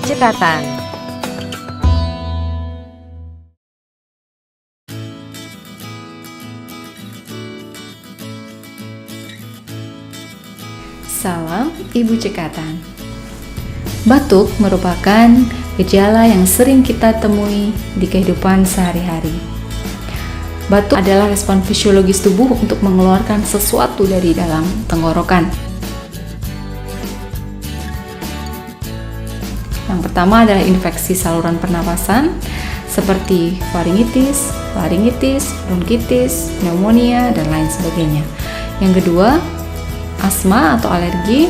cekatan. Salam Ibu Cekatan. Batuk merupakan gejala yang sering kita temui di kehidupan sehari-hari. Batuk adalah respon fisiologis tubuh untuk mengeluarkan sesuatu dari dalam tenggorokan. Yang pertama adalah infeksi saluran pernapasan seperti faringitis, bronkitis, pneumonia, dan lain sebagainya. Yang kedua, asma atau alergi.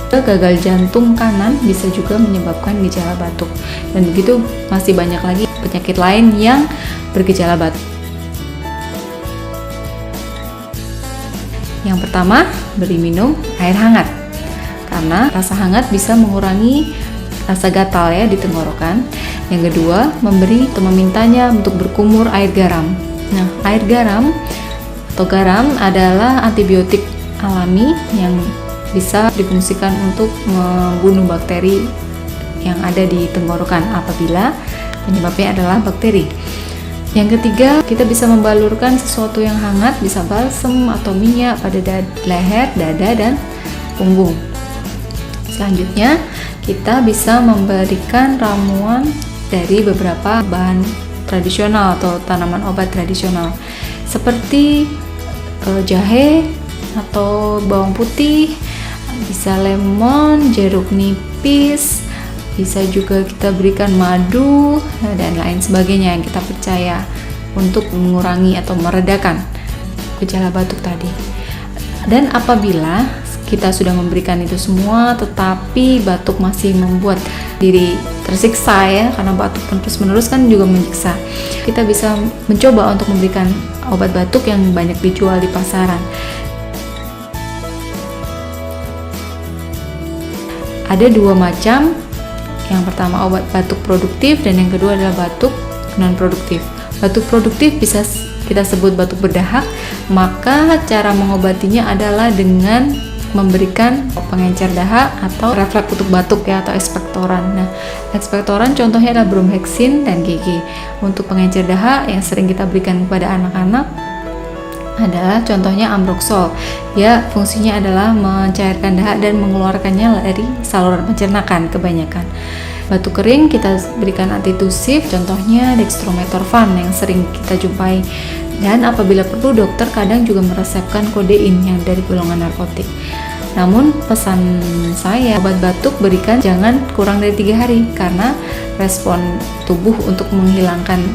Gagal jantung kanan bisa juga menyebabkan gejala batuk. Dan begitu masih banyak lagi penyakit lain yang bergejala batuk. Yang pertama, beri minum air hangat. Karena rasa hangat bisa mengurangi rasa gatal ya di tenggorokan. Yang kedua, memberi atau memintanya untuk berkumur air garam. Nah, air garam atau garam adalah antibiotik alami yang bisa difungsikan untuk membunuh bakteri yang ada di tenggorokan apabila penyebabnya adalah bakteri. Yang ketiga, kita bisa membalurkan sesuatu yang hangat, bisa balsem atau minyak pada leher, dada, dan punggung. Selanjutnya, kita bisa memberikan ramuan dari beberapa bahan tradisional atau tanaman obat tradisional seperti jahe atau bawang putih, bisa lemon, jeruk nipis, bisa juga kita berikan madu dan lain sebagainya yang kita percaya untuk mengurangi atau meredakan gejala batuk tadi. Dan apabila kita sudah memberikan itu semua tetapi batuk masih membuat diri tersiksa ya, karena batuk terus-menerus kan juga menyiksa, kita bisa mencoba untuk memberikan obat batuk yang banyak dijual di pasaran. Ada dua macam. Yang pertama obat batuk produktif dan yang kedua adalah batuk non produktif. Batuk produktif bisa kita sebut batuk berdahak, maka cara mengobatinya adalah dengan memberikan pengencer dahak atau refleks untuk batuk ya, atau ekspektoran. Nah, ekspektoran contohnya adalah bromheksin dan GG. Untuk pengencer dahak yang sering kita berikan kepada anak-anak adalah contohnya Ambroxol. Ya, fungsinya adalah mencairkan dahak dan mengeluarkannya dari saluran pencernaan kebanyakan. Batuk kering kita berikan antitusif, contohnya dextromethorphan yang sering kita jumpai. Dan apabila perlu, dokter kadang juga meresepkan kodein yang dari golongan narkotik. Namun pesan saya, obat batuk berikan jangan kurang dari 3 hari karena respon tubuh untuk menghilangkan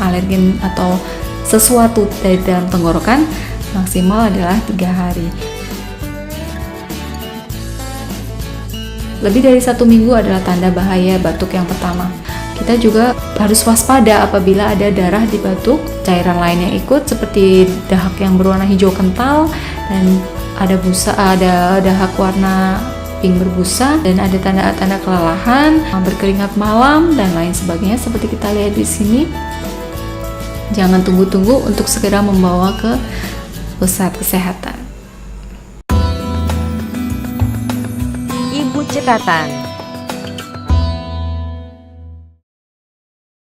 alergen atau sesuatu dari dalam tenggorokan maksimal adalah 3 hari. Lebih dari 1 minggu adalah tanda bahaya batuk yang pertama. Kita juga harus waspada apabila ada darah di batuk, cairan lain yang ikut seperti dahak yang berwarna hijau kental dan ada dahak warna pink berbusa dan ada tanda-tanda kelelahan, berkeringat malam dan lain sebagainya seperti kita lihat di sini. Jangan tunggu-tunggu untuk segera membawa ke pusat kesehatan. Ibu Cekatan.